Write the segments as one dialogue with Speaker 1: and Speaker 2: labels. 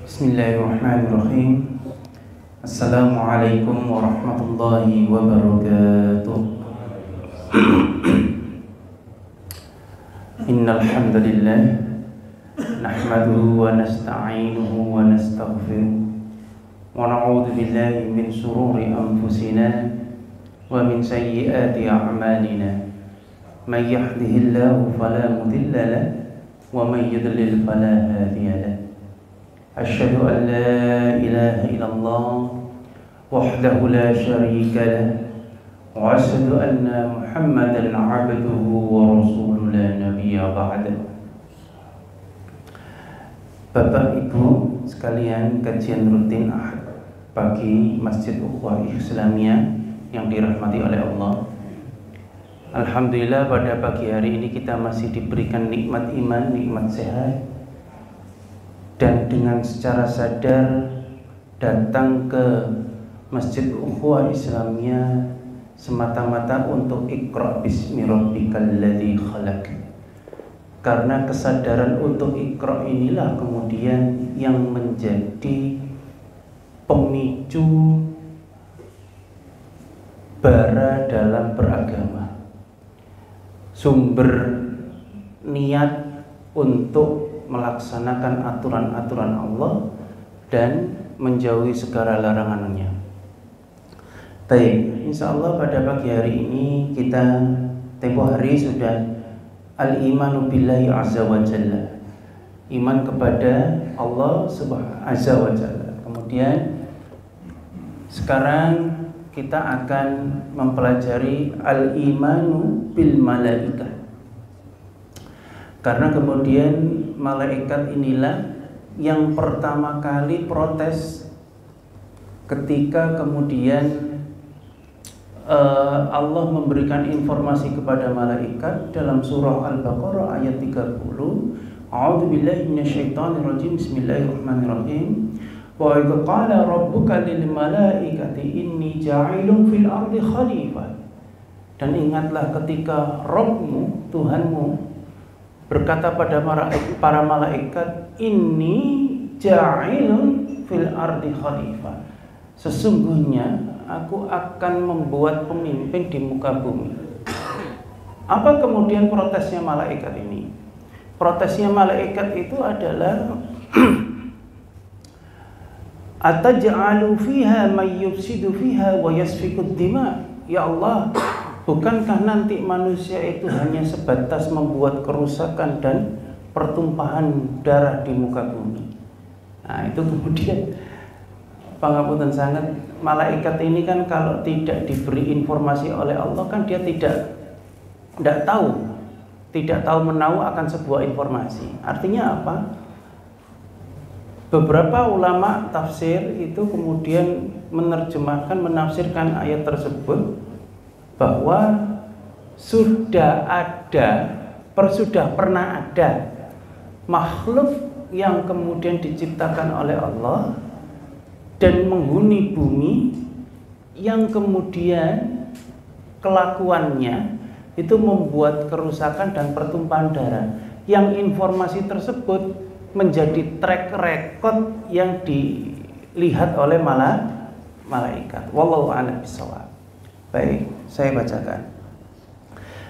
Speaker 1: Bismillahirrahmanirrahim. Assalamualaikum warahmatullahi wabarakatuh. Innal hamdalillah nahmaduhu wa nasta'inuhu wa nastaghfiruh wa na'udzu billahi min shururi anfusina wa min sayyiati a'malina. May yahdihillahu fala mudilla lahu wa may yudlil fala hadiya lahu. Asyhadu an la ilaha illallah wahdahu la syarika lah wa asyhadu anna Muhammadan 'abduhu wa rasuluhu la nabiyya ba'da. Bapak Ibu sekalian, kajian rutin Ahad pagi Masjid Ukhuwah Islamiyah yang dirahmati oleh Allah. Alhamdulillah pada pagi hari ini kita masih diberikan nikmat iman, nikmat sehat, dan dengan secara sadar datang ke Masjid Ukhuwah Islamiyah semata-mata untuk Iqra bismi rabbikal ladzi khalaq. Karena kesadaran untuk Iqra inilah kemudian yang menjadi pemicu bara dalam beragama, sumber niat untuk melaksanakan aturan-aturan Allah dan menjauhi segala larangannya. Baik, insya Allah pada pagi hari ini kita tempoh hari sudah al-imanu billahi azza wa jalla, iman kepada Allah subhanahu azza wa jalla. Kemudian sekarang kita akan mempelajari al-imanu bil malaikah. Karena kemudian malaikat inilah yang pertama kali protes ketika kemudian Allah memberikan informasi kepada malaikat dalam surah Al-Baqarah ayat 30. A'udzubillahi minasyaitonirrajim. Bismillahirrahmanirrahim. Wa idz qala rabbuka lil malaikati inni ja'ilun fil ardi khalifah. Dan ingatlah ketika Rabbmu, Tuhanmu, berkata pada para malaikat, inni ja'ilun fil ardi khalifah, sesungguhnya aku akan membuat pemimpin di muka bumi. Apa kemudian protesnya malaikat ini? Protesnya malaikat itu adalah ataj'alu fiha may yufsidu fiha wa yasfikud dima. Ya Allah, bukankah nanti manusia itu hanya sebatas membuat kerusakan dan pertumpahan darah di muka bumi? Nah, itu kemudian pangapunten sangat, malaikat ini kan kalau tidak diberi informasi oleh Allah kan dia tidak tahu menahu akan sebuah informasi. Artinya apa? Beberapa ulama tafsir itu kemudian menafsirkan ayat tersebut bahwa sudah pernah ada makhluk yang kemudian diciptakan oleh Allah dan menghuni bumi, yang kemudian kelakuannya itu membuat kerusakan dan pertumpahan darah, yang informasi tersebut menjadi track record yang dilihat oleh malaikat. Wallahu a'lam bishawab. Baik, saya bacakan.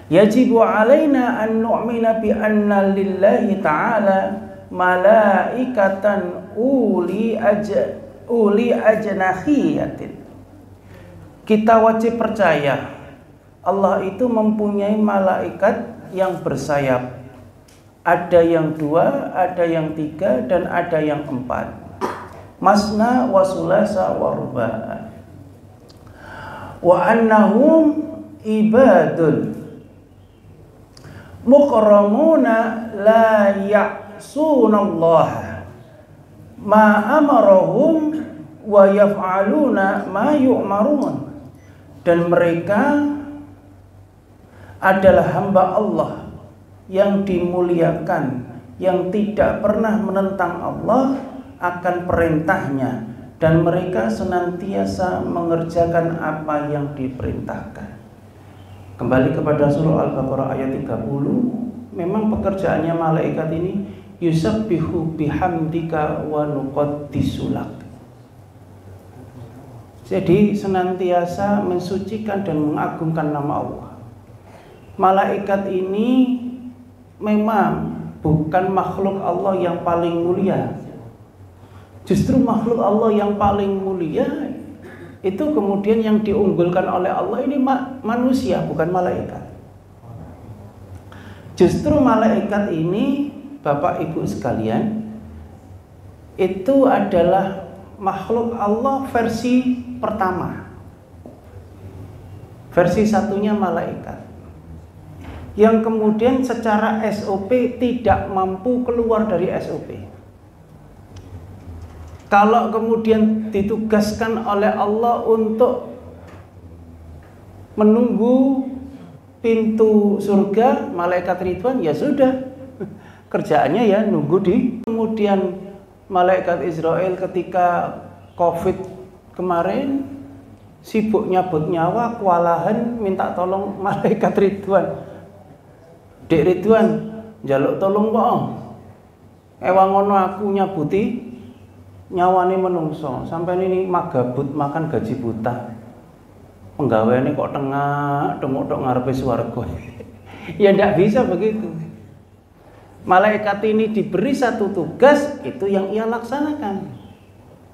Speaker 1: Yajibu alaina an nu'mina bi anna lillahi ta'ala malaikatan uli ajnahiyatin. Kita wajib percaya Allah itu mempunyai malaikat yang bersayap. Ada yang 2, ada yang 3, dan ada yang 4. Masna wa sulasa wa ruba'. Wa annahum ibadun mukarramuna la ya'sunallaha ma amarahum wa yaf'aluna ma yu'marun. Dan mereka adalah hamba Allah yang dimuliakan, yang tidak pernah menentang Allah akan perintahnya, dan mereka senantiasa mengerjakan apa yang diperintahkan. Kembali kepada surah Al-Baqarah ayat 30, memang pekerjaannya malaikat ini yusabbihu bihamdika wa nuqaddisulak. Jadi senantiasa mensucikan dan mengagungkan nama Allah. Malaikat ini memang bukan makhluk Allah yang paling mulia. Justru makhluk Allah yang paling mulia itu kemudian yang diunggulkan oleh Allah ini manusia, bukan malaikat. Justru malaikat ini, Bapak Ibu sekalian, itu adalah makhluk Allah versi pertama. Versi satunya malaikat, yang kemudian secara SOP tidak mampu keluar dari SOP. Kalau kemudian ditugaskan oleh Allah untuk menunggu pintu surga, malaikat Ridwan, ya sudah, kerjaannya ya nunggu di. Kemudian malaikat Israel ketika COVID kemarin sibuk nyabut nyawa, kewalahan, minta tolong malaikat Ridwan. Dek Ridwan, njaluk tolong kok. Ewang ngono aku nyabuti nyawane menungso, sampai ini magabut makan gaji buta. Penggaweane kok tengah tengok ngarepe swarga. Ya ndak bisa begitu. Malaikat ini diberi satu tugas, itu yang ia laksanakan.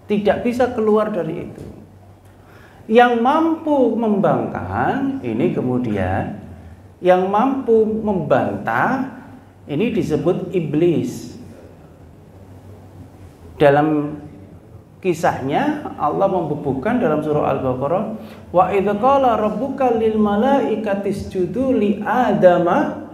Speaker 1: Tidak bisa keluar dari itu. Yang mampu membangkang ini kemudian, yang mampu membantah ini disebut iblis. Dalam kisahnya Allah membubuhkan dalam surah Al-Baqarah, wa idz qala rabbuka lil malaikati isjudu li adama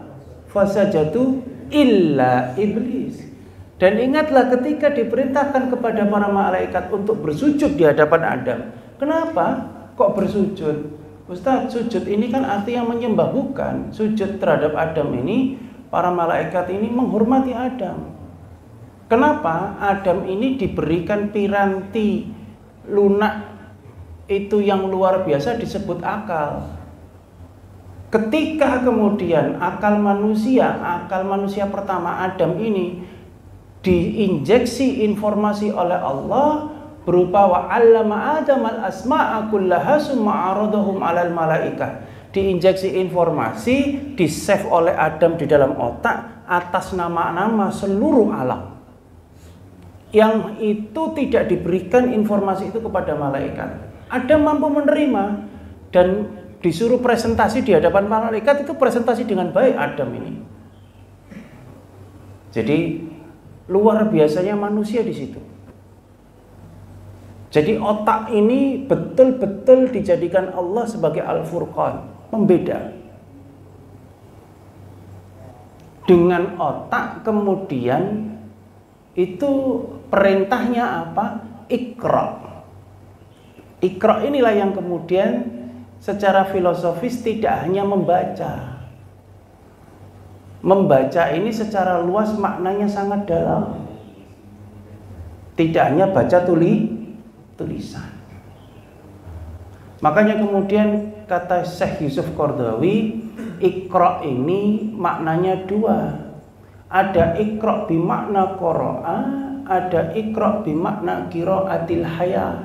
Speaker 1: fasajadu illa iblis. Dan ingatlah ketika diperintahkan kepada para malaikat untuk bersujud di hadapan Adam. Kenapa kok bersujud? Ustaz, sujud ini kan artinya menyembah, bukan. Sujud terhadap Adam ini, para malaikat ini menghormati Adam. Kenapa? Adam ini diberikan piranti lunak itu yang luar biasa disebut akal. Ketika kemudian akal manusia pertama Adam ini diinjeksi informasi oleh Allah berupa wa 'allama Adam al-asma'a kullaha summa 'aradahum 'alal malaikah. Diinjeksi informasi, di-save oleh Adam di dalam otak atas nama-nama seluruh alam. Yang itu tidak diberikan informasi itu kepada malaikat. Adam mampu menerima dan disuruh presentasi di hadapan malaikat, itu presentasi dengan baik Adam ini. Jadi luar biasanya manusia di situ. Jadi otak ini betul-betul dijadikan Allah sebagai Al-Furqan, pembeda. Dengan otak kemudian itu perintahnya apa? Iqra. Iqra inilah yang kemudian secara filosofis tidak hanya membaca. Membaca ini secara luas maknanya sangat dalam. Tidak hanya baca tulisan. Makanya kemudian kata Syekh Yusuf Qaradawi, Iqra ini maknanya dua. Ada Iqra bimakna qara'a, ada Iqra bimakna qiraatil haya.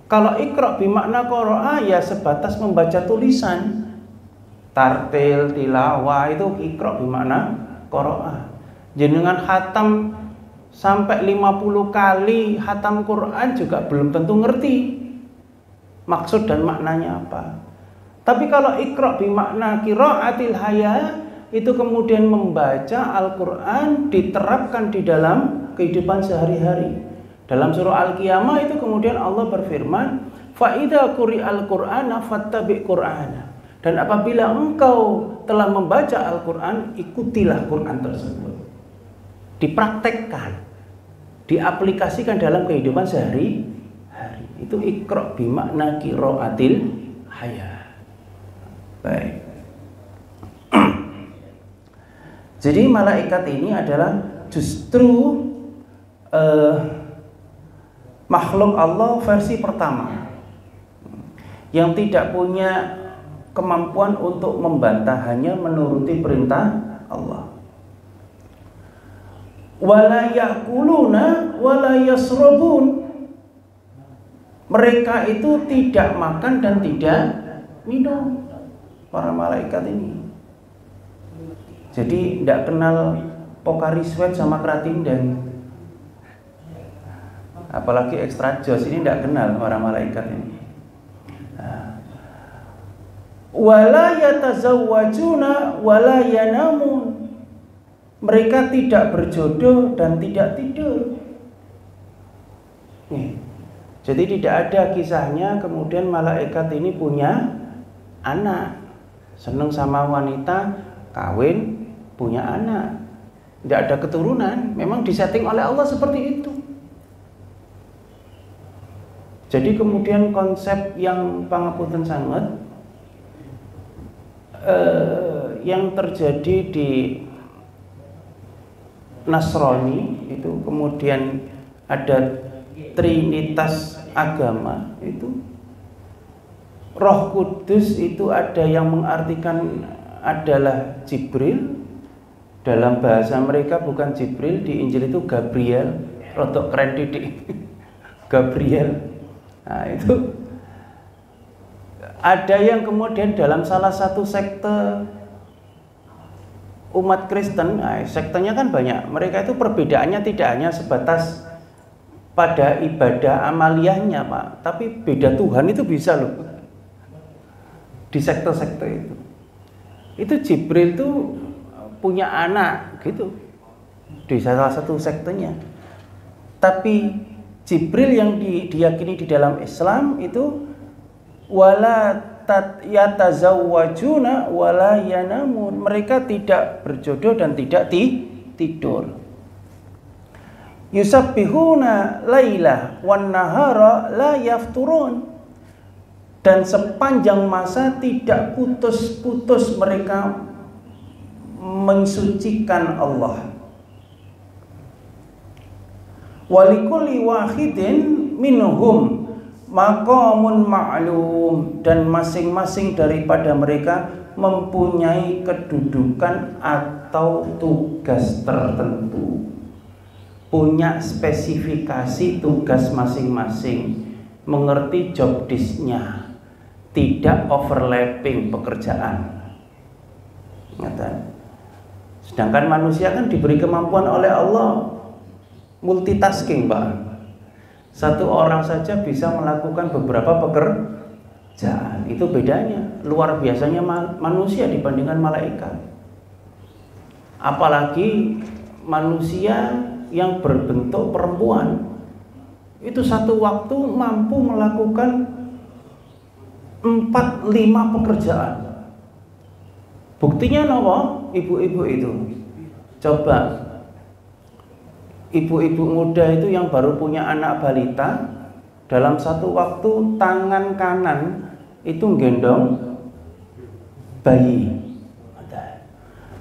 Speaker 1: Kalau Iqra bimakna qara'a ya sebatas membaca tulisan. Tartil, tilawah itu Iqra bimakna qara'a. Jenengan khatam sampai 50 kali khatam Quran juga belum tentu ngerti maksud dan maknanya apa. Tapi kalau Iqra bimakna qiraatil haya, itu kemudian membaca Al-Quran diterapkan di dalam kehidupan sehari-hari. Dalam surah Al-Qiyamah itu kemudian Allah berfirman, فَإِذَا قُرِئَ الْقُرْآنَ فَاتَّبِعْ قُرْآنَ. Dan apabila engkau telah membaca Al-Quran, ikutilah Quran tersebut. Dipraktekkan, diaplikasikan dalam kehidupan sehari-hari. Itu Iqra bimakna qiraatil haya. Baik. Jadi malaikat ini adalah justru makhluk Allah versi pertama yang tidak punya kemampuan untuk membantah, hanya menuruti perintah Allah. wala yakuluna wala yasrabun. Mereka itu tidak makan dan tidak minum, para malaikat ini. Jadi tidak kenal Pocari Sweat sama Kratindan, apalagi extra jos, ini tidak kenal para malaikat ini. Wala yatazawwajuna wala yanamun. Mereka tidak berjodoh dan tidak tidur. Nih. Jadi tidak ada kisahnya kemudian malaikat ini punya anak, seneng sama wanita, kawin, punya anak. Tidak ada keturunan, memang disetting oleh Allah seperti itu. Jadi kemudian konsep yang pangapunten sangat yang terjadi di Nasrani itu, kemudian ada trinitas agama itu, Roh Kudus itu ada yang mengartikan adalah Jibril, dalam bahasa mereka bukan Jibril, di Injil itu Gabriel, rodok keren didik Gabriel. Nah itu ada yang kemudian dalam salah satu sekte umat Kristen, nah, sektenya kan banyak, mereka itu perbedaannya tidak hanya sebatas pada ibadah amaliyahnya Pak, tapi beda Tuhan itu bisa loh di sekte-sekte itu. Itu Jibril itu punya anak gitu di salah satu sektenya. Tapi Jibril yang diyakini di dalam Islam itu wala yatazawwajuna wala yanamun. Mereka tidak berjodoh dan tidak tidur. Yusabbihuna laila wan nahara la yafturun. Dan sepanjang masa tidak putus-putus mereka mensucikan Allah. Walikulli wahidin minhum maqamun ma'lum. Dan masing-masing daripada mereka mempunyai kedudukan atau tugas tertentu, punya spesifikasi tugas masing-masing, mengerti job desk-nya, tidak overlapping pekerjaan. Sedangkan manusia kan diberi kemampuan oleh Allah multitasking, Pak. Satu orang saja bisa melakukan beberapa pekerjaan. Itu bedanya, luar biasanya manusia dibandingkan malaikat. Apalagi manusia yang berbentuk perempuan, itu satu waktu mampu melakukan 4-5 pekerjaan. Buktinya nopo? Ibu-ibu itu. Coba ibu-ibu muda itu yang baru punya anak balita, dalam satu waktu tangan kanan itu gendong bayi.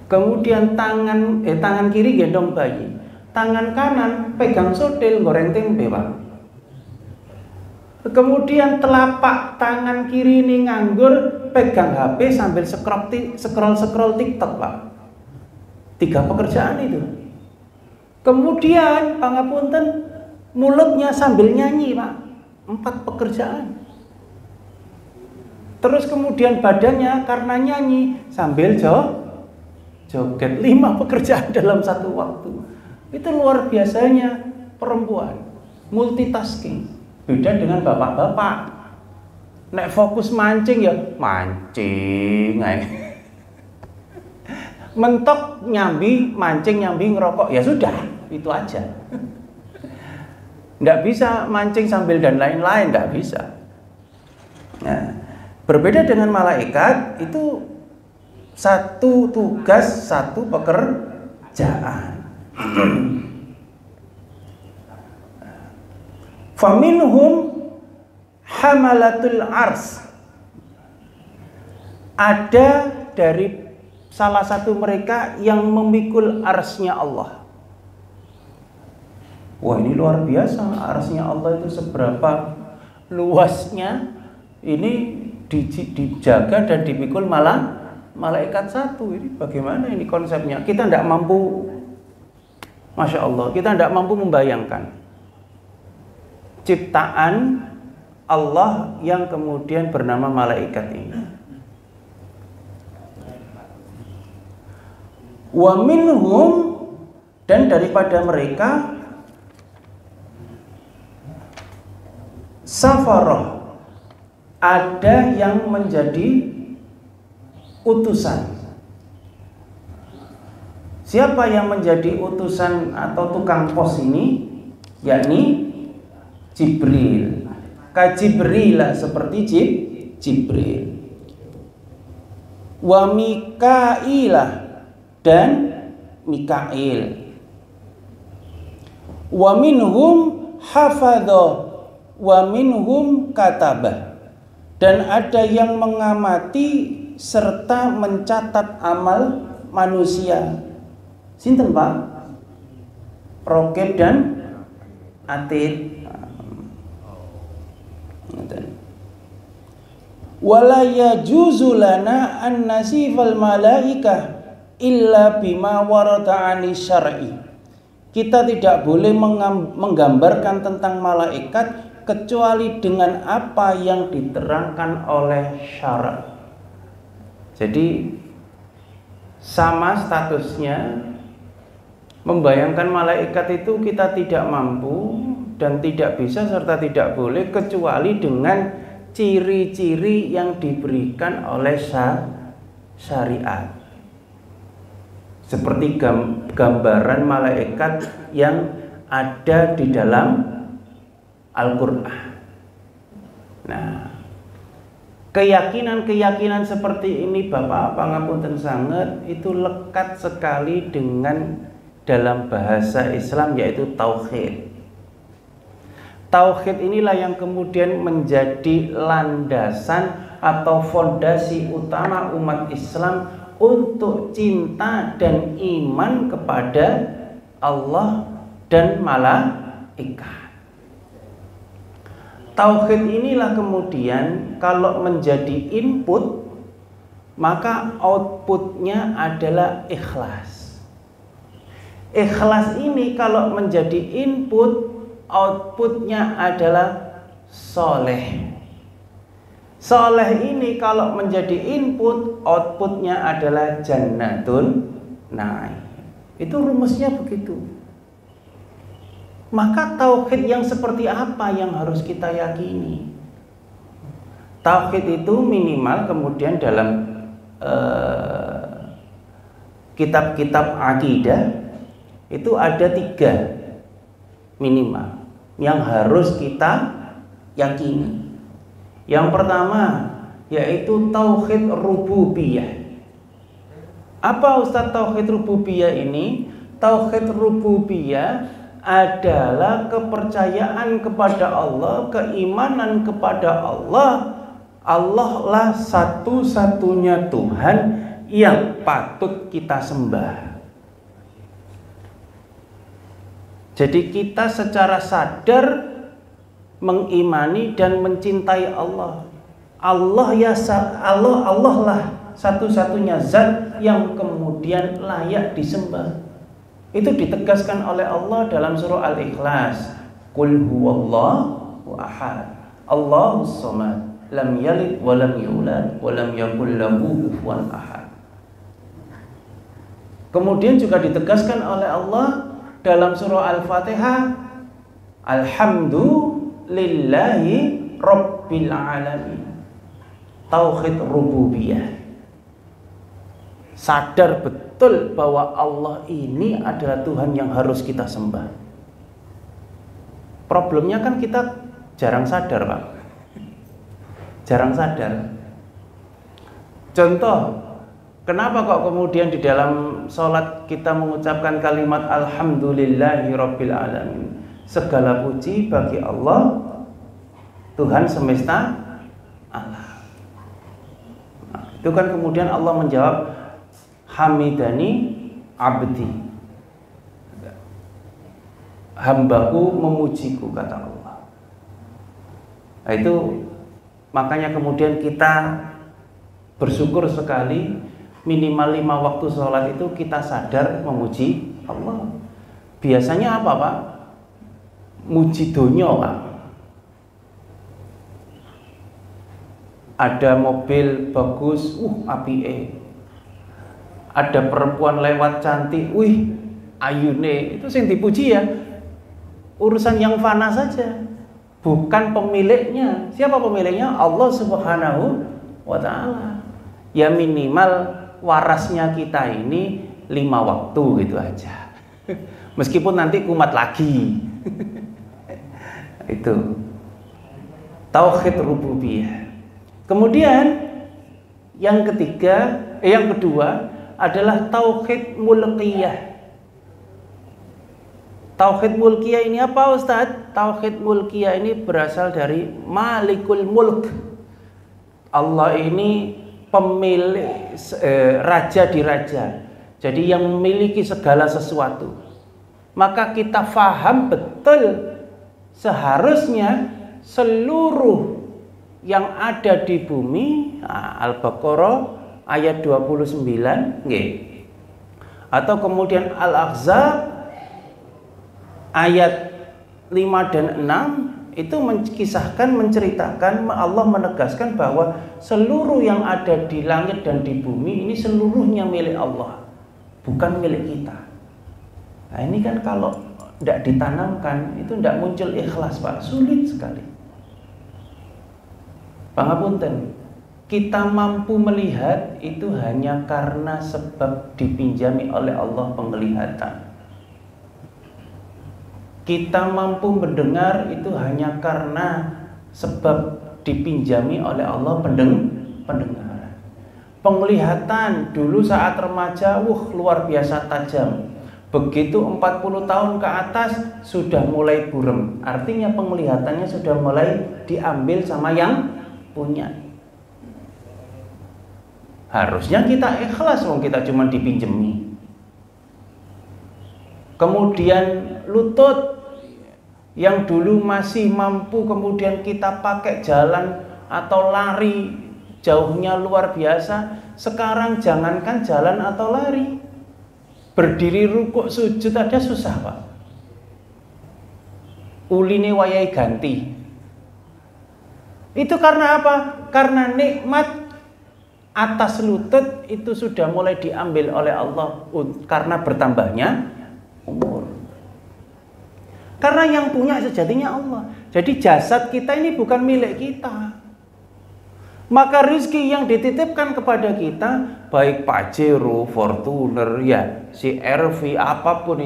Speaker 1: Kemudian tangan kiri gendong bayi. Tangan kanan pegang sotil goreng tempe, Pak. Kemudian telapak tangan kiri ini nganggur, pegang HP sambil scroll TikTok, Pak. 3 pekerjaan itu. Kemudian pangapunten mulutnya sambil nyanyi, Pak. 4 pekerjaan. Terus kemudian badannya karena nyanyi sambil joget, 5 pekerjaan dalam satu waktu. Itu luar biasanya perempuan, multitasking. Beda dengan bapak-bapak. Nek fokus mancing ya mancing ae. Mentok nyambi, mancing nyambi, ngerokok, ya sudah, itu aja. Nggak bisa mancing sambil dan lain-lain, nggak bisa. Nah, berbeda dengan malaikat, itu satu tugas, satu pekerjaan. Faminhum hamalatul ars. Ada dari salah satu mereka yang memikul arsnya Allah. Wah, ini luar biasa. Arsnya Allah itu seberapa luasnya. Ini dijaga dan dipikul malah malaikat satu. Ini bagaimana ini konsepnya? Kita tidak mampu Masya Allah, kita tidak mampu membayangkan ciptaan Allah yang kemudian bernama malaikat ini. Wa minhum, dan daripada mereka safarah, ada yang menjadi utusan. Siapa yang menjadi utusan atau tukang pos ini? Yakni Jibril. Ka Jibril, seperti Jibril. Wa Mikailah, dan Mikail. Wa minhum hafadha wa minhum katabah, dan ada yang mengamati serta mencatat amal manusia. Sinten Pak? Rokib dan Atid. Wala yajuzu lana an nasifal malaikah illa bima warada 'ani syar'i. Kita tidak boleh menggambarkan tentang malaikat kecuali dengan apa yang diterangkan oleh syara'. Jadi sama statusnya, membayangkan malaikat itu kita tidak mampu dan tidak bisa serta tidak boleh kecuali dengan ciri-ciri yang diberikan oleh syariat. Seperti gambaran malaikat yang ada di dalam Al-Quran. Nah, keyakinan-keyakinan seperti ini Bapak pangapunten sanget itu lekat sekali dengan dalam bahasa Islam, yaitu tauhid. Tauhid inilah yang kemudian menjadi landasan atau fondasi utama umat Islam untuk cinta dan iman kepada Allah dan malaikat. Tauhid inilah kemudian kalau menjadi input, maka outputnya adalah ikhlas. Ikhlas ini kalau menjadi input, outputnya adalah soleh. Soleh ini kalau menjadi input, outputnya adalah jannatun na'im. Itu rumusnya begitu. Maka tauhid yang seperti apa yang harus kita yakini? Tauhid itu minimal kemudian dalam kitab-kitab akidah itu ada 3 minimal yang harus kita yakini. Yang pertama yaitu tauhid rububiyah. Apa Ustaz tauhid rububiyah ini? Tauhid rububiyah adalah kepercayaan kepada Allah, keimanan kepada Allah. Allah lah satu-satunya Tuhan yang patut kita sembah. Jadi kita secara sadar mengimani dan mencintai Allah. Allah lah satu-satunya zat yang kemudian layak disembah. Itu ditegaskan oleh Allah dalam surah Al-Ikhlas. Qul huwallahu ahad, Allahus samad, lam yalid wa lam yulad wa lam yakul lahu kufuwan ahad. Kemudian juga ditegaskan oleh Allah dalam surah Al-Fatihah, alhamdulillahi rabbil alamin. Tauhid rububiyah. Sadar betul bahwa Allah ini adalah Tuhan yang harus kita sembah. Problemnya kan kita jarang sadar, Pak. Jarang sadar. Contoh, kenapa kok kemudian di dalam sholat kita mengucapkan kalimat alhamdulillahi rabbil alamin. Segala puji bagi Allah, Tuhan semesta alam. Nah, itu kan kemudian Allah menjawab, hamidani abdi, hambaku memujiku, kata Allah. Nah, itu makanya kemudian kita bersyukur sekali minimal 5 waktu sholat itu kita sadar memuji Allah. biasanya apa Pak? Muji donyo Pak. Ada mobil bagus, apike. Ada perempuan lewat cantik, wih, ayune. Itu yang dipuji ya. Urusan yang fana saja, bukan pemiliknya. Siapa pemiliknya? Allah Subhanahu wa ta'ala. Ya minimal warasnya kita ini 5 waktu gitu aja. Meskipun nanti kumat lagi. Itu tauhid rububiyah. Kemudian yang kedua adalah tauhid mulkiyah. Tauhid mulkiyah ini apa Ustadz? Tauhid mulkiyah ini berasal dari Malikul Mulk. Allah ini pemilik raja di raja. Jadi yang memiliki segala sesuatu. Maka kita faham betul seharusnya seluruh yang ada di bumi, Al-Baqarah ayat 29 nggih. Atau kemudian Al-Ahzab ayat 5 dan 6 itu menceritakan, Allah menegaskan bahwa seluruh yang ada di langit dan di bumi ini seluruhnya milik Allah, bukan milik kita. Nah ini kan kalau tidak ditanamkan itu tidak muncul ikhlas Pak, sulit sekali. Pangapunten, kita mampu melihat itu hanya karena sebab dipinjami oleh Allah penglihatan. Kita mampu mendengar itu hanya karena sebab dipinjami oleh Allah pendengaran. Penglihatan dulu saat remaja, luar biasa tajam. Begitu 40 tahun ke atas sudah mulai burem. Artinya penglihatannya sudah mulai diambil sama yang punya. Harusnya kita ikhlas wong kita cuma dipinjemi. Kemudian lutut yang dulu masih mampu kemudian kita pakai jalan atau lari jauhnya luar biasa, sekarang jangankan jalan atau lari, berdiri rukuk sujud aja susah Pak. Uline wayai ganti. Itu karena apa? Karena nikmat atas lutut itu sudah mulai diambil oleh Allah karena bertambahnya umur. Karena yang punya sejatinya Allah. Jadi jasad kita ini bukan milik kita. Maka rezeki yang dititipkan kepada kita, baik Pajero, Fortuner, ya si RV, apapun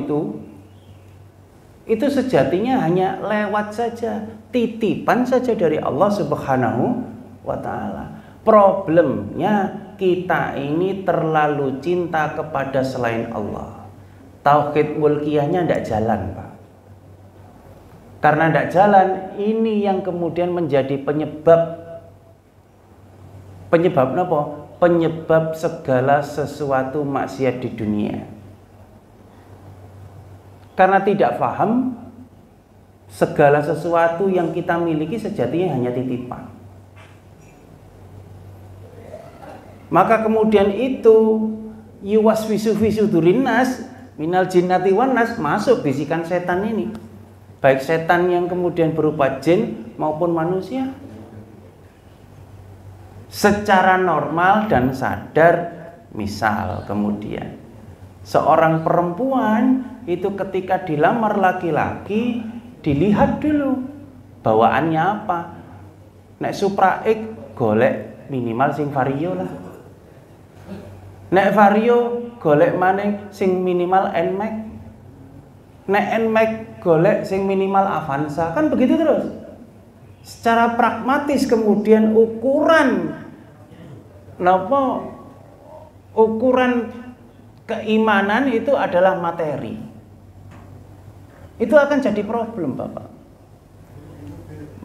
Speaker 1: itu sejatinya hanya lewat saja, titipan saja dari Allah Subhanahu wa ta'ala. Problemnya kita ini terlalu cinta kepada selain Allah. Tauhid mulkiyahnya tidak jalan Pak. Karena tidak jalan, ini yang kemudian menjadi penyebab apa? Penyebab segala sesuatu maksiat di dunia. Karena tidak paham, segala sesuatu yang kita miliki sejatinya hanya titipan. Maka kemudian itu yuwaswisu fi sudurin nas minal jinnati wan nas, masuk bisikan setan ini. Baik setan yang kemudian berupa jin maupun manusia. Secara normal dan sadar, misal kemudian seorang perempuan itu ketika dilamar laki-laki dilihat dulu bawaannya apa. Nek Supra X golek minimal sing Vario lah. Nek Vario golek maning sing minimal NMAX. Nek NMAX golek sing minimal Avanza. Kan begitu terus. Secara pragmatis kemudian ukuran keimanan itu adalah materi. Itu akan jadi problem Bapak.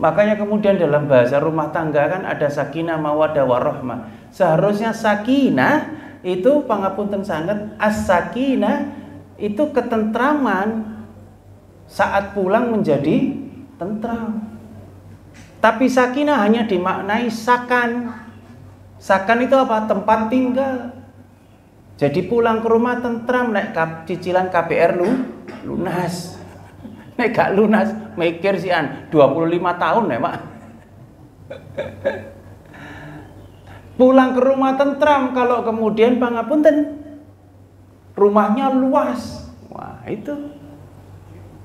Speaker 1: Makanya kemudian dalam bahasa rumah tangga kan ada sakinah mawaddah warahmah. Seharusnya sakinah itu pangapunten sangat, as-sakinah itu ketentraman saat pulang menjadi tentram. Tapi sakinah hanya dimaknai sakan. Sakan itu apa? Tempat tinggal. Jadi pulang ke rumah tentram, naik cicilan KPR lunas. Nek gak lunas mikir sian 25 tahun ya, Pak. Pulang ke rumah tentram, kalau kemudian pangapunten rumahnya luas. Wah, itu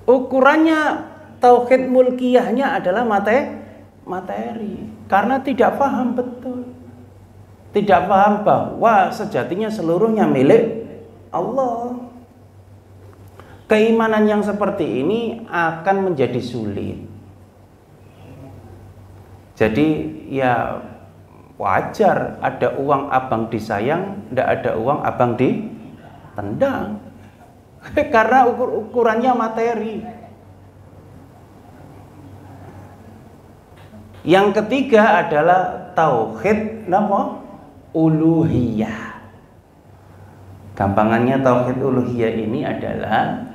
Speaker 1: ukurannya tauhid mulkiyahnya adalah materi. Karena tidak paham betul. Tidak paham bahwa sejatinya seluruhnya milik Allah. Keimanan yang seperti ini akan menjadi sulit. Jadi ya wajar ada uang abang disayang, tidak ada uang abang ditendang. Karena ukurannya materi. Yang ketiga adalah tauhid uluhiyah. Gampangannya tauhid uluhiyah ini adalah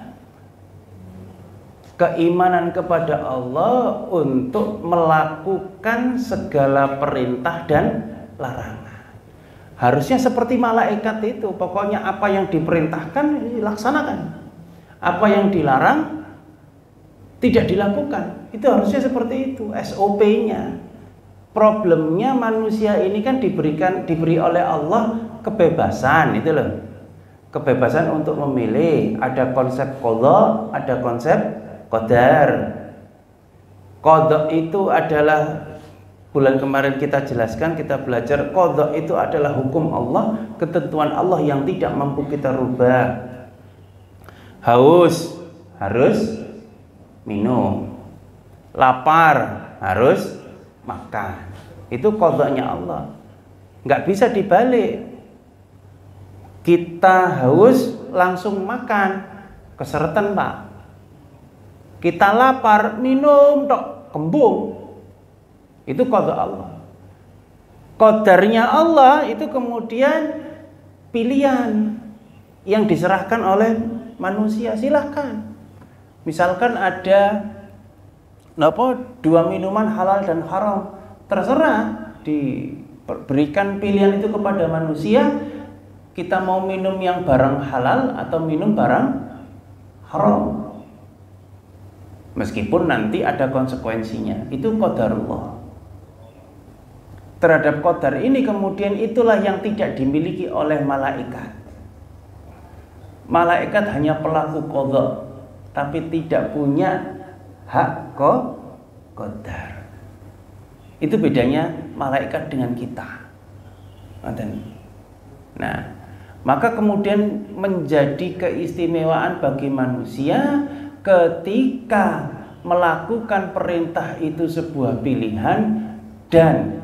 Speaker 1: keimanan kepada Allah untuk melakukan segala perintah dan larangan. Harusnya seperti malaikat itu, pokoknya apa yang diperintahkan dilaksanakan, apa yang dilarang tidak dilakukan. Itu harusnya seperti itu SOP-nya. Problemnya manusia ini kan diberi oleh Allah kebebasan, itu loh. Kebebasan untuk memilih. Ada konsep qadha, ada konsep qadar. Qadha itu adalah, bulan kemarin kita jelaskan, kita belajar qadha itu adalah hukum Allah, ketentuan Allah yang tidak mampu kita rubah. Haus harus minum, lapar harus makan. Itu qadanya Allah, nggak bisa dibalik. Kita haus langsung makan, keseretan Pak. Kita lapar minum tok kembung. Itu qada Allah. Qadarnya Allah itu kemudian pilihan yang diserahkan oleh manusia. Silahkan. Misalkan ada dua minuman halal dan haram, terserah, diberikan pilihan itu kepada manusia. Kita mau minum yang barang halal atau minum barang haram, meskipun nanti ada konsekuensinya. Itu qadarullah. Terhadap qadar ini kemudian itulah yang tidak dimiliki oleh malaikat. Malaikat hanya pelaku qadha, tapi tidak punya hak qadar. Itu bedanya malaikat dengan kita. Nah, maka kemudian menjadi keistimewaan bagi manusia ketika melakukan perintah itu sebuah pilihan dan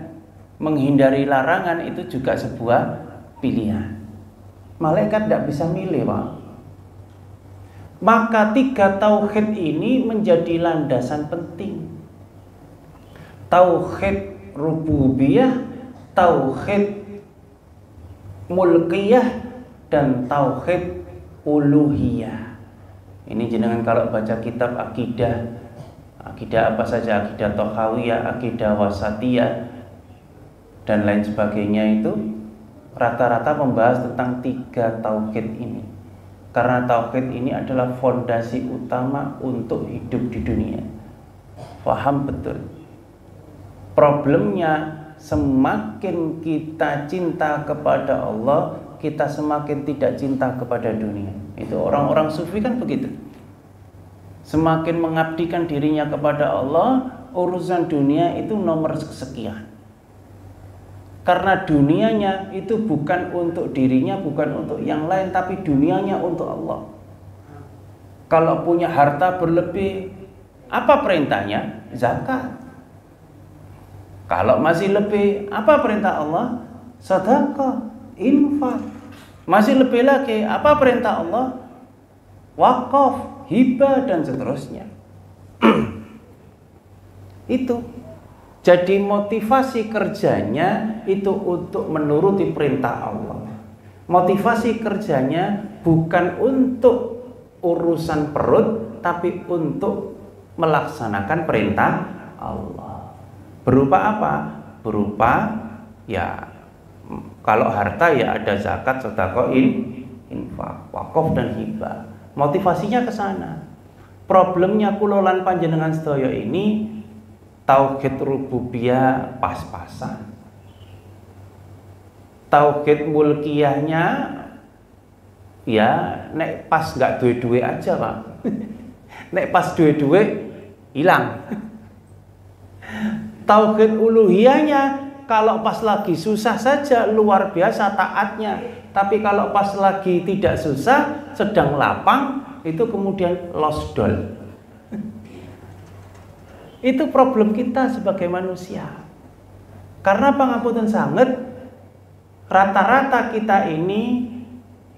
Speaker 1: menghindari larangan itu juga sebuah pilihan. Malaikat tidak bisa milih, Pak. Maka tiga tauhid ini menjadi landasan penting. Tauhid rububiyah, tauhid mulkiyah, dan tauhid uluhiyah. Ini jenengan kalau baca kitab akidah apa saja, akidah Thahawiyah, akidah Wasatiyah dan lain sebagainya, itu rata-rata membahas tentang tiga tauhid ini. Karena tauhid ini adalah fondasi utama untuk hidup di dunia. Paham betul. Problemnya semakin kita cinta kepada Allah, kita semakin tidak cinta kepada dunia. Itu orang-orang sufi kan begitu. Semakin mengabdikan dirinya kepada Allah, urusan dunia itu nomor sekian. Karena dunianya itu bukan untuk dirinya, bukan untuk yang lain, tapi dunianya untuk Allah. Kalau punya harta berlebih, apa perintahnya? Zakat. Kalau masih lebih, apa perintah Allah? Sedekah, infak. Masih lebih lagi, apa perintah Allah? Wakaf, hibah, dan seterusnya. Itu. Jadi motivasi kerjanya itu untuk menuruti perintah Allah. Motivasi kerjanya bukan untuk urusan perut, tapi untuk melaksanakan perintah Allah. Berupa apa? Berupa ya, kalau harta ya ada zakat, sedekah, infak, wakaf, dan hibah. Motivasinya ke sana. Problemnya kula lan panjenengan sedaya ini tauhid rububiyah pas-pasan. Tauhid mulkiyahnya ya nek pas nggak duwe-duwe aja, Pak. Nek pas duwe-duwe hilang. Tauhid uluhiyahnya kalau pas lagi susah saja luar biasa taatnya. Tapi kalau pas lagi tidak susah, sedang lapang, itu kemudian lost doll. Itu problem kita sebagai manusia. Karena pangapunten sanget, rata-rata kita ini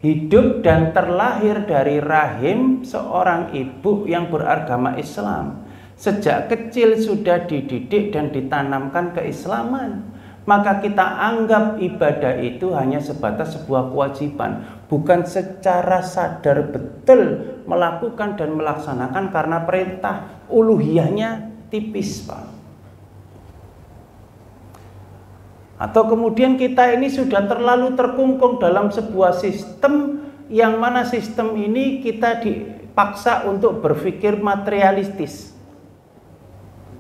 Speaker 1: hidup dan terlahir dari rahim seorang ibu yang beragama Islam. Sejak kecil sudah dididik dan ditanamkan keislaman. Maka kita anggap ibadah itu hanya sebatas sebuah kewajiban, bukan secara sadar betul melakukan dan melaksanakan karena perintah. Uluhiyahnya tipis, Pak. Atau kemudian kita ini sudah terlalu terkungkung dalam sebuah sistem yang mana sistem ini kita dipaksa untuk berpikir materialistis.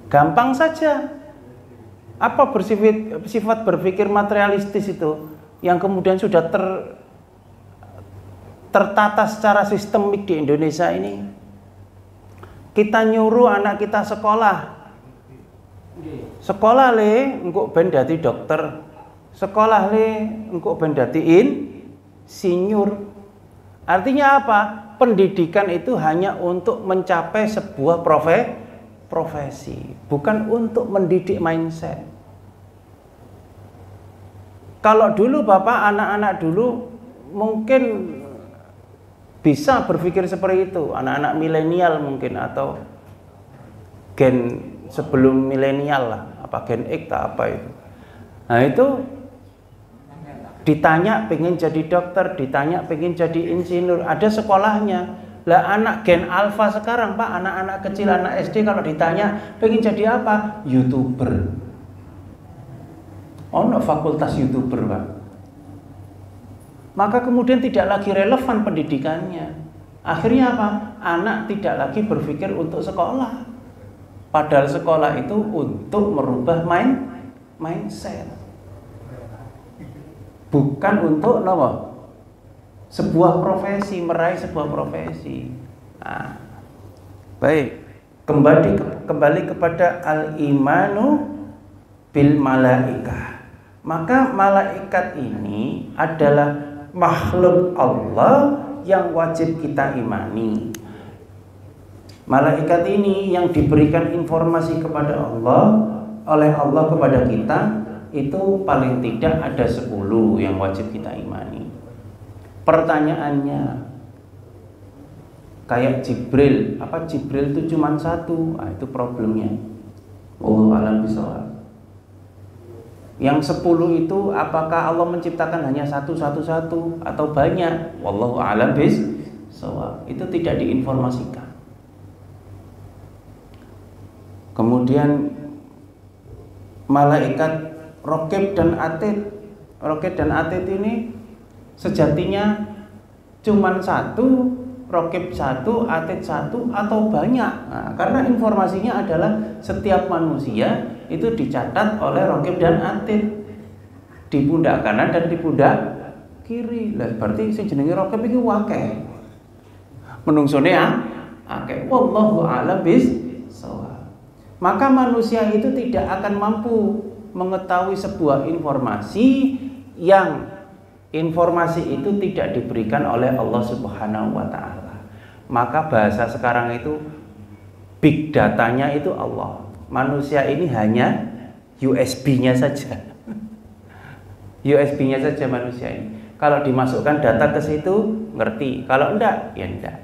Speaker 1: Gampang saja. Apa bersifat berpikir materialistis itu yang kemudian sudah tertata secara sistemik di Indonesia ini? Kita nyuruh anak kita sekolah le engko ben dadi dokter, sekolah le engko ben dadi insinyur. Artinya apa? Pendidikan itu hanya untuk mencapai sebuah profesi, bukan untuk mendidik mindset. Kalau dulu Bapak, anak-anak dulu mungkin bisa berpikir seperti itu, anak-anak milenial mungkin, atau gen sebelum milenial lah, apa gen X atau apa itu. Nah itu ditanya pengen jadi dokter, ditanya pengen jadi insinyur, ada sekolahnya. Lah anak gen alfa sekarang, Pak, anak-anak kecil, anak SD kalau ditanya pengen jadi apa? YouTuber. Ono fakultas YouTuber, Pak. Maka kemudian tidak lagi relevan pendidikannya. Akhirnya apa? Anak tidak lagi berpikir untuk sekolah. Padahal sekolah itu untuk merubah mindset. Bukan untuk apa? Sebuah profesi, meraih sebuah profesi. Nah, baik, kembali kepada al-imanu bil malaikah. Maka malaikat ini adalah makhluk Allah yang wajib kita imani. Malaikat ini yang diberikan informasi kepada Allah oleh Allah kepada kita, itu paling tidak ada 10 yang wajib kita imani. Pertanyaannya, kayak Jibril, apa Jibril itu cuma satu? Nah, itu problemnya. Wallahu a'lam bishawab. Yang 10 itu apakah Allah menciptakan hanya satu atau banyak? Wallahu a'lam bishawab. Itu tidak diinformasikan. Kemudian malaikat Raqib dan Atid. Raqib dan Atid ini sejatinya cuman satu, Raqib satu, Atid satu, atau banyak. Nah, karena informasinya adalah setiap manusia itu dicatat oleh Raqib dan Atid di pundak kanan dan di pundak kiri. Lah berarti sing jenenge Raqib iki akeh. Menungsone akeh. Wallahu a'lam bishawab. Maka manusia itu tidak akan mampu mengetahui sebuah informasi yang informasi itu tidak diberikan oleh Allah Subhanahu wa ta'ala. Maka bahasa sekarang itu big datanya itu Allah. Manusia ini hanya USB-nya saja. USB-nya saja manusia ini. Kalau dimasukkan data ke situ ngerti, kalau enggak ya enggak.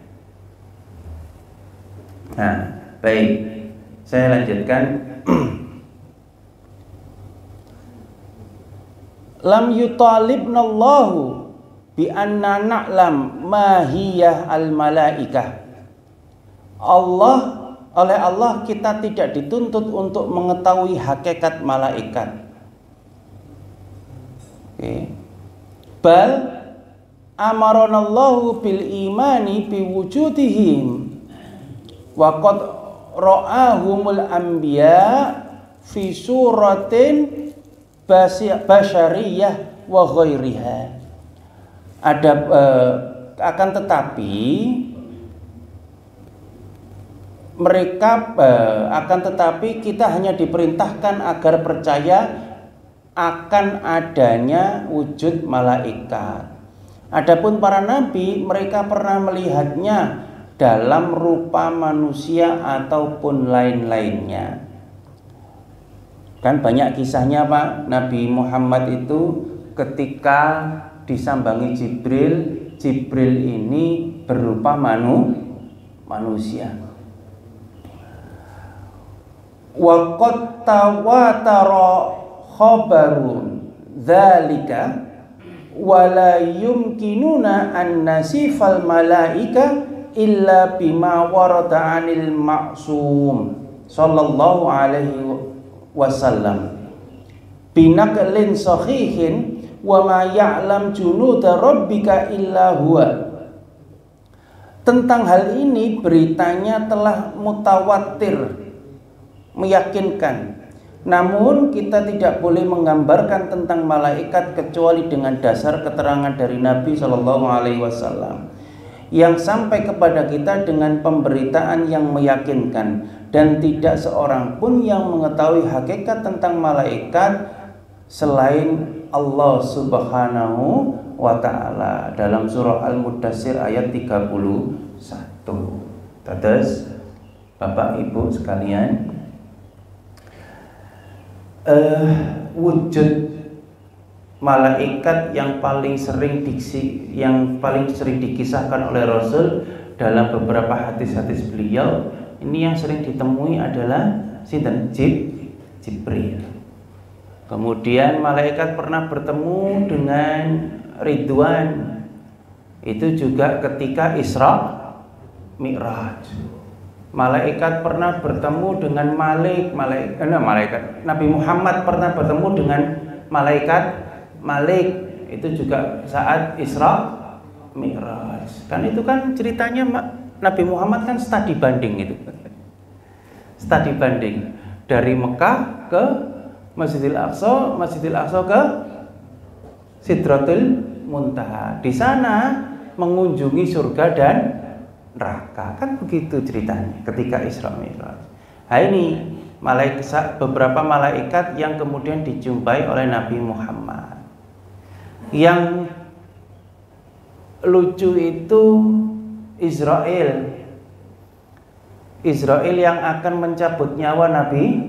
Speaker 1: Nah, baik. Saya lanjutkan. Lam yutalibnallahu bi anna na'lam ma hiyah al malaikah. Oleh Allah kita tidak dituntut untuk mengetahui hakikat malaikat. Bal amaranallahu bil imani biwujudihim wa qad ra'ahumul anbiya fi suratin basyariyah wa ghairiha. Akan tetapi kita hanya diperintahkan agar percaya akan adanya wujud malaikat. Adapun para nabi, mereka pernah melihatnya dalam rupa manusia ataupun lain-lainnya. Kan banyak kisahnya Pak, Nabi Muhammad itu ketika disambangi Jibril ini berupa manusia. Wa qad tawatara khabarun dzalika wala yumkinuna an nasifal malaika illa bima warada 'anil ma'sum sallallahu alaihi wasallam binaqlin sahihin wa ma ya'lam junuda rabbika illa huwa. Tentang hal ini beritanya telah mutawatir, meyakinkan. Namun kita tidak boleh menggambarkan tentang malaikat kecuali dengan dasar keterangan dari Nabi Shallallahu Alaihi Wasallam yang sampai kepada kita dengan pemberitaan yang meyakinkan, dan tidak seorang pun yang mengetahui hakikat tentang malaikat selain Allah Subhanahu wa Ta'ala dalam surah Al-Mudaththir ayat 31. Terus Bapak Ibu sekalian, wujud malaikat yang paling sering dikisahkan oleh Rasul dalam beberapa hadis-hadis beliau ini yang sering ditemui adalah Jibril. Kemudian malaikat pernah bertemu dengan Ridwan, itu juga ketika Isra Mi'raj. Malaikat pernah bertemu dengan Nabi Muhammad pernah bertemu dengan malaikat Malik, itu juga saat Isra Mi'raj. Kan itu kan ceritanya Nabi Muhammad kan studi banding itu. Studi banding dari Mekah ke Masjidil Aqsa ke Sidratul Muntaha. Di sana mengunjungi surga dan neraka. Kan begitu ceritanya ketika Isra Mi'raj. Nah ini beberapa malaikat yang kemudian dijumpai oleh Nabi Muhammad. Yang lucu itu Israel yang akan mencabut nyawa Nabi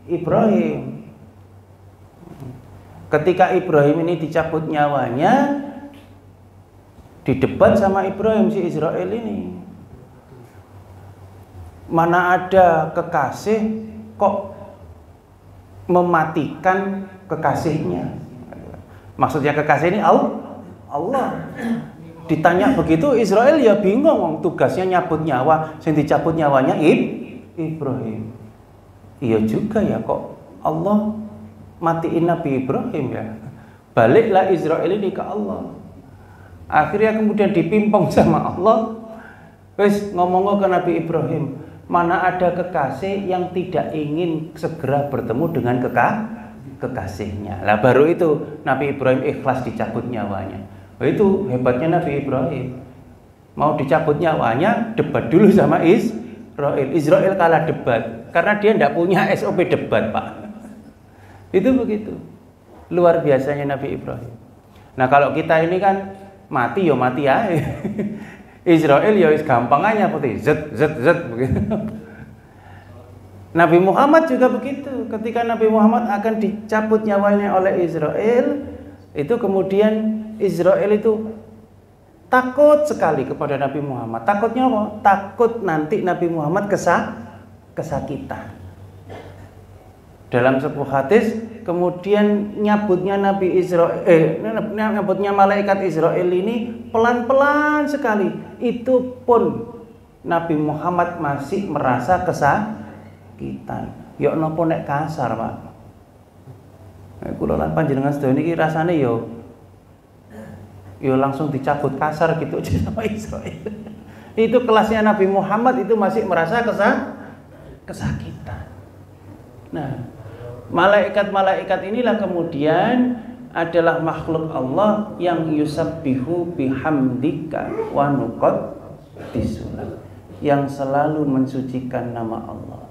Speaker 1: Ibrahim. Ketika Ibrahim ini dicabut nyawanya, didebat sama Ibrahim si Israel ini. Mana ada kekasih kok mematikan kekasihnya? Maksudnya kekasih ini Allah. Ditanya begitu Israel ya bingung, tugasnya nyabut nyawa, yang dicabut nyawanya Ibrahim. Iya juga ya, kok Allah matiin Nabi Ibrahim ya. Baliklah Israel ini ke Allah. Akhirnya kemudian dipimpong sama Allah. Wis ngomong ke Nabi Ibrahim, mana ada kekasih yang tidak ingin segera bertemu dengan kekasihnya. Lah baru itu Nabi Ibrahim ikhlas dicabut nyawanya. Itu hebatnya Nabi Ibrahim. Mau dicabut nyawanya, debat dulu sama Israel. Israel kalah debat karena dia tidak punya SOP debat, Pak. Itu begitu. Luar biasanya Nabi Ibrahim. Nah, kalau kita ini kan mati ya mati aja. Israel ya gampang aja putih zet begitu. Nabi Muhammad juga begitu. Ketika Nabi Muhammad akan dicabut nyawanya oleh Israel, itu kemudian Israel itu takut sekali kepada Nabi Muhammad. Takutnya apa? Takut nanti Nabi Muhammad kesakitan. Dalam sebuah hadis kemudian nyabutnya nyabutnya malaikat Israel ini pelan-pelan sekali. Itu pun Nabi Muhammad masih merasa kesakitan. Ya napa nek kasar, Pak. Nek kula lan panjenengan sedaya niki rasane ya yo langsung dicabut kasar gitu aja sama Israel. Itu kelasnya Nabi Muhammad itu masih merasa kesakitan. Nah, malaikat-malaikat inilah kemudian adalah makhluk Allah yang yusabbihu bihamdika wa nuqaddisulah, yang selalu mensucikan nama Allah.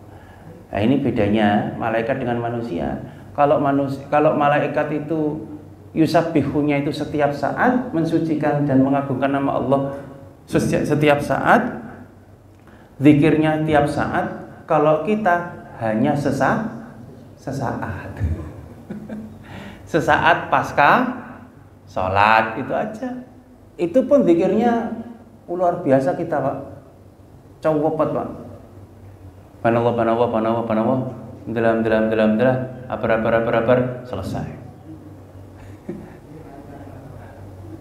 Speaker 1: Nah, ini bedanya malaikat dengan manusia. Kalau malaikat itu yusabbihunya itu setiap saat mensucikan dan mengagungkan nama Allah setiap saat, zikirnya tiap saat. Kalau kita hanya sesaat sesaat pasca sholat itu aja. Itu pun zikirnya luar biasa kita, Pak. Cowopet, Pak. Panallah, dalam abar, selesai.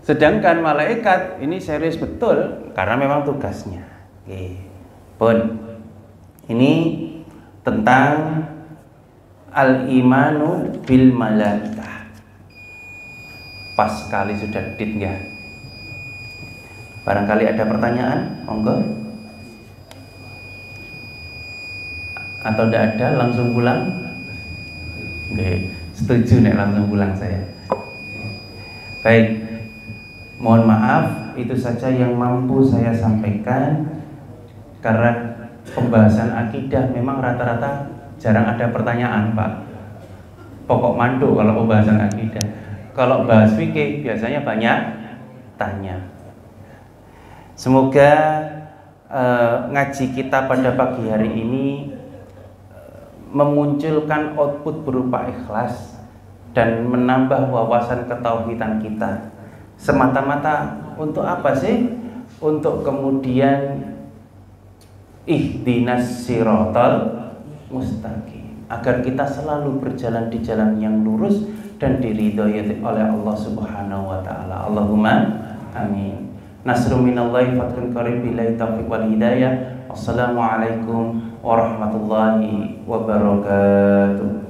Speaker 1: Sedangkan malaikat ini serius betul karena memang tugasnya. Oke. Pun ini tentang al-imanu bil malaikah. Pas sekali sudah dit enggak? Barangkali ada pertanyaan, monggo. Atau tidak ada, langsung pulang? Oke, setuju nek langsung pulang saya. Baik. Mohon maaf, itu saja yang mampu saya sampaikan. Karena pembahasan akidah memang rata-rata jarang ada pertanyaan, Pak. Pokok mandu kalau pembahasan akidah. Kalau bahas fikih biasanya banyak tanya. Semoga ngaji kita pada pagi hari ini memunculkan output berupa ikhlas dan menambah wawasan ketauhidan kita. Semata-mata untuk apa sih? Untuk kemudian ihdinas siratal mustaqim, agar kita selalu berjalan di jalan yang lurus dan diridhoi oleh Allah Subhanahu wa taala. Allahumma amin. Nasrun minallahi fathun qarib, billahi taufiq wal hidayah. Wassalamualaikum warahmatullahi wabarakatuh.